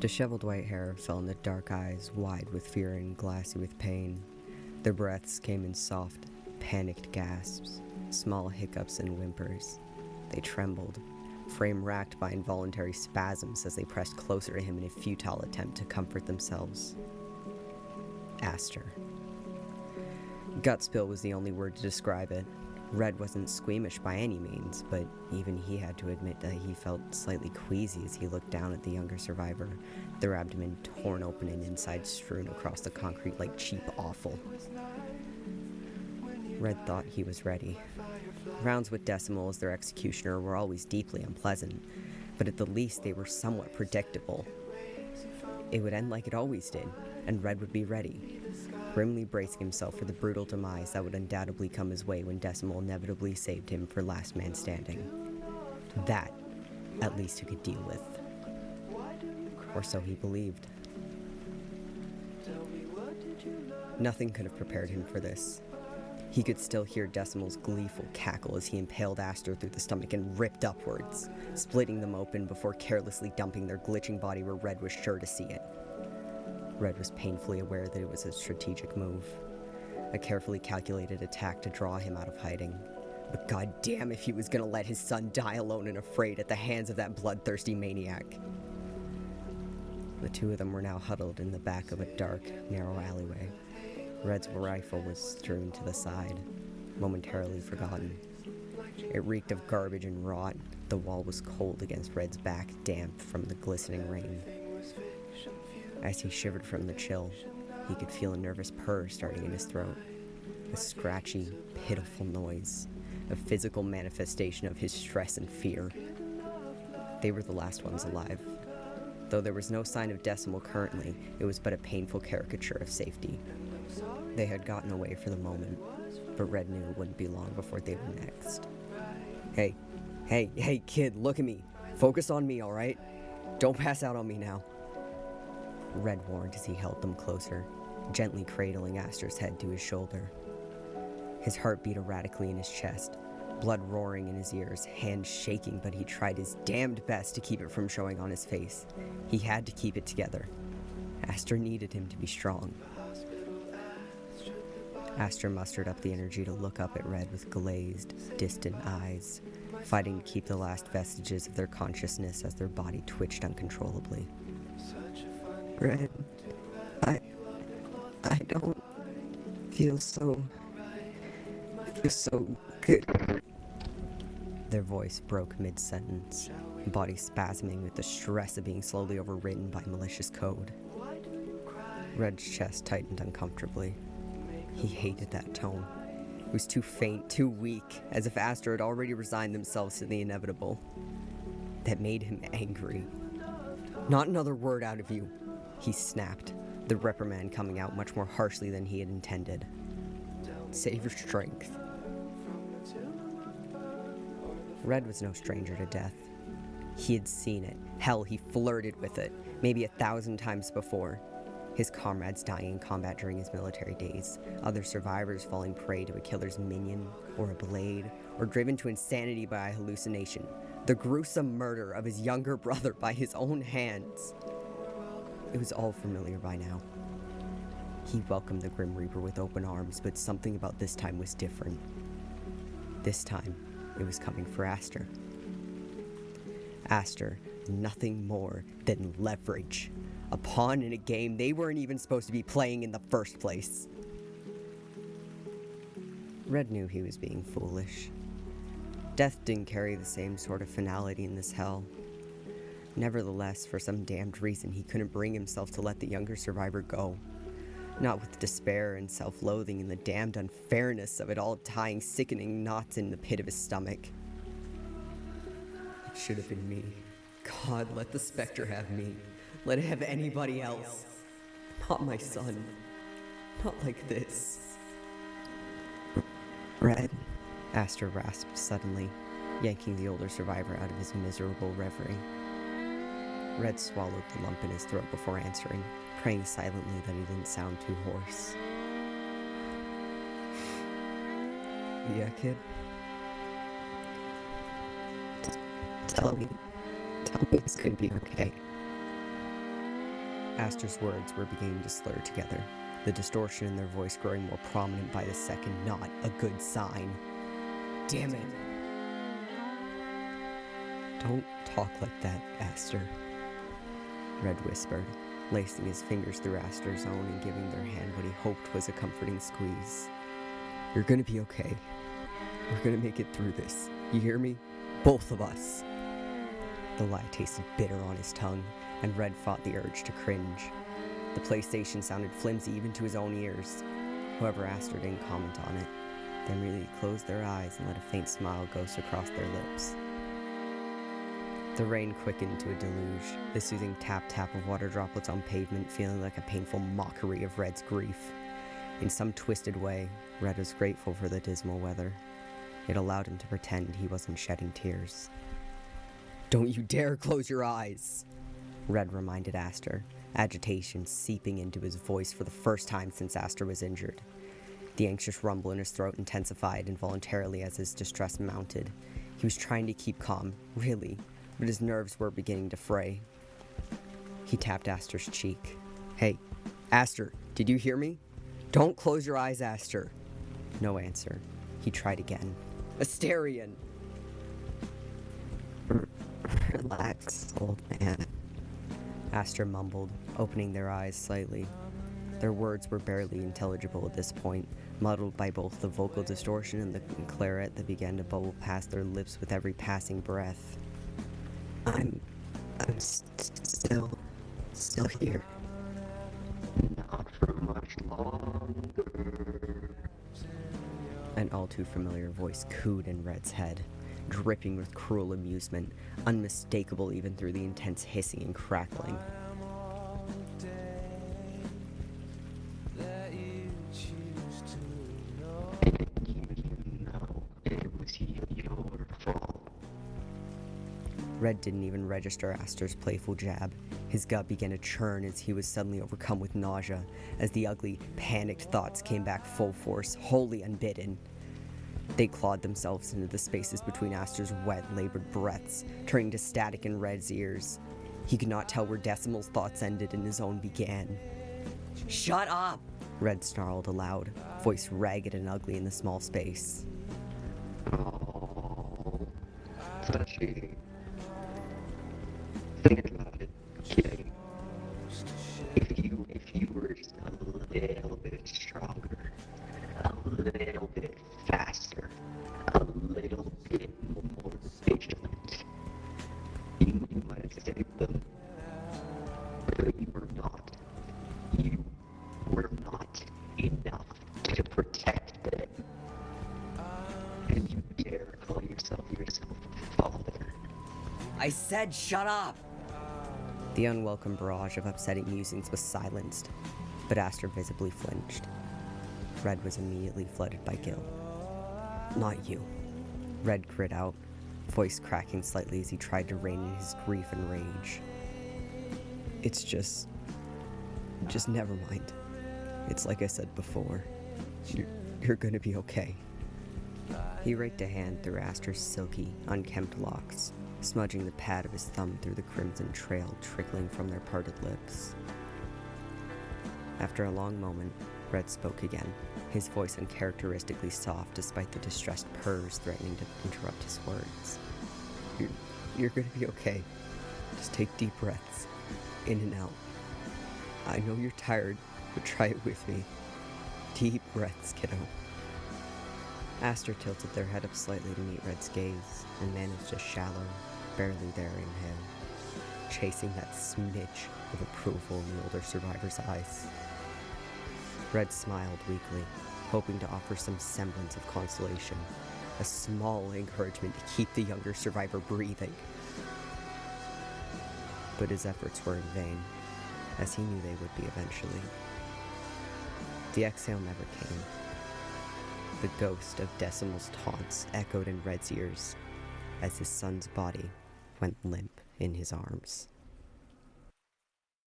Disheveled white hair fell in the dark eyes, wide with fear and glassy with pain. Their breaths came in soft, panicked gasps, small hiccups and whimpers. They trembled, frame racked by involuntary spasms as they pressed closer to him in a futile attempt to comfort themselves. Aster. Gut spill was the only word to describe it. Red wasn't squeamish by any means, but even he had to admit that he felt slightly queasy as he looked down at the younger survivor, their abdomen torn open and insides strewn across the concrete like cheap offal. Red thought he was ready. Rounds with Decimal as their executioner were always deeply unpleasant, but at the least they were somewhat predictable. It would end like it always did, and Red would be ready, grimly bracing himself for the brutal demise that would undoubtedly come his way when Decimal inevitably saved him for last man standing. That, at least, he could deal with. Or so he believed. Nothing could have prepared him for this. He could still hear Decimal's gleeful cackle as he impaled Aster through the stomach and ripped upwards, splitting them open before carelessly dumping their glitching body where Red was sure to see it. Red was painfully aware that it was a strategic move, a carefully calculated attack to draw him out of hiding. But goddamn if he was gonna let his son die alone and afraid at the hands of that bloodthirsty maniac. The two of them were now huddled in the back of a dark, narrow alleyway. Red's rifle was strewn to the side, momentarily forgotten. It reeked of garbage and rot. The wall was cold against Red's back, damp from the glistening rain. As he shivered from the chill, he could feel a nervous purr starting in his throat. A scratchy, pitiful noise, a physical manifestation of his stress and fear. They were the last ones alive. Though there was no sign of Decimal currently, it was but a painful caricature of safety. They had gotten away for the moment, but Red knew it wouldn't be long before they were next. Hey, kid, look at me. Focus on me, alright? Don't pass out on me now. Red warned as he held them closer, gently cradling Aster's head to his shoulder. His heart beat erratically in his chest, blood roaring in his ears, hands shaking, but he tried his damned best to keep it from showing on his face. He had to keep it together. Aster needed him to be strong. Aster mustered up the energy to look up at Red with glazed, distant eyes, fighting to keep the last vestiges of their consciousness as their body twitched uncontrollably. Red, I don't feel so good. Their voice broke mid-sentence, body spasming with the stress of being slowly overridden by malicious code. Red's chest tightened uncomfortably. He hated that tone. It was too faint, too weak, as if Aster had already resigned themselves to the inevitable. That made him angry. "Not another word out of you," he snapped, the reprimand coming out much more harshly than he had intended. "Save your strength." Red was no stranger to death. He had seen it. Hell, he flirted with it, maybe 1,000 times before. His comrades dying in combat during his military days, other survivors falling prey to a killer's minion, or a blade, or driven to insanity by a hallucination. The gruesome murder of his younger brother by his own hands. It was all familiar by now. He welcomed the Grim Reaper with open arms, but something about this time was different. This time, it was coming for Aster. Aster, nothing more than leverage. A pawn in a game they weren't even supposed to be playing in the first place. Red knew he was being foolish. Death didn't carry the same sort of finality in this hell. Nevertheless, for some damned reason, he couldn't bring himself to let the younger survivor go. Not with despair and self-loathing and the damned unfairness of it all tying sickening knots in the pit of his stomach. It should have been me. God, let the specter have me. Let it have anybody else. Not my son. Not like this. Red, Aster rasped suddenly, yanking the older survivor out of his miserable reverie. Red swallowed the lump in his throat before answering, praying silently that he didn't sound too hoarse. "Yeah, kid?" tell me it's gonna be okay. Astor's words were beginning to slur together, the distortion in their voice growing more prominent by the second, not a good sign. Damn it. Don't talk like that, Astor, Red whispered, lacing his fingers through Astor's own and giving their hand what he hoped was a comforting squeeze. You're gonna be okay. We're gonna make it through this. You hear me? Both of us. The lie tasted bitter on his tongue, and Red fought the urge to cringe. The PlayStation sounded flimsy even to his own ears. However, Astor didn't comment on it. They merely closed their eyes and let a faint smile ghost across their lips. The rain quickened to a deluge, the soothing tap-tap of water droplets on pavement feeling like a painful mockery of Red's grief. In some twisted way, Red was grateful for the dismal weather. It allowed him to pretend he wasn't shedding tears. Don't you dare close your eyes, Red reminded Astor, agitation seeping into his voice for the first time since Astor was injured. The anxious rumble in his throat intensified involuntarily as his distress mounted. He was trying to keep calm, really, but his nerves were beginning to fray. He tapped Astor's cheek. Hey, Astor, did you hear me? Don't close your eyes, Astor. No answer. He tried again. Asterion! Relax, old man. Astor mumbled, opening their eyes slightly. Their words were barely intelligible at this point, muddled by both the vocal distortion and the claret that began to bubble past their lips with every passing breath. I'm still here. Not for much longer. An all too familiar voice cooed in Red's head, dripping with cruel amusement, unmistakable even through the intense hissing and crackling. Red didn't even register Astor's playful jab. His gut began to churn as he was suddenly overcome with nausea, as the ugly, panicked thoughts came back full force, wholly unbidden. They clawed themselves into the spaces between Astor's wet, labored breaths, turning to static in Red's ears. He could not tell where Decimal's thoughts ended and his own began. Shut up! Red snarled aloud, voice ragged and ugly in the small space. Oh, touchy. Think about it, kid. If you were just a little bit stronger, a little bit faster, a little bit more vigilant, you might have saved them. But you were not. You were not enough to protect them. And you dare call yourself a father. I said shut up! The unwelcome barrage of upsetting musings was silenced, but Astor visibly flinched. Red was immediately flooded by guilt. Not you. Red grit out, voice cracking slightly as he tried to rein in his grief and rage. It's just never mind. It's like I said before. You're gonna be okay. He raked a hand through Astor's silky, unkempt locks, smudging the pad of his thumb through the crimson trail trickling from their parted lips. After a long moment, Red spoke again, his voice uncharacteristically soft despite the distressed purrs threatening to interrupt his words. You're gonna be okay. Just take deep breaths, in and out. I know you're tired, but try it with me. Deep breaths, kiddo. Astor tilted their head up slightly to meet Red's gaze and managed a shallow, barely there inhale, chasing that smidge of approval in the older survivor's eyes. Red smiled weakly, hoping to offer some semblance of consolation, a small encouragement to keep the younger survivor breathing. But his efforts were in vain, as he knew they would be eventually. The exhale never came. The ghost of Decimal's taunts echoed in Red's ears as his son's body went limp in his arms.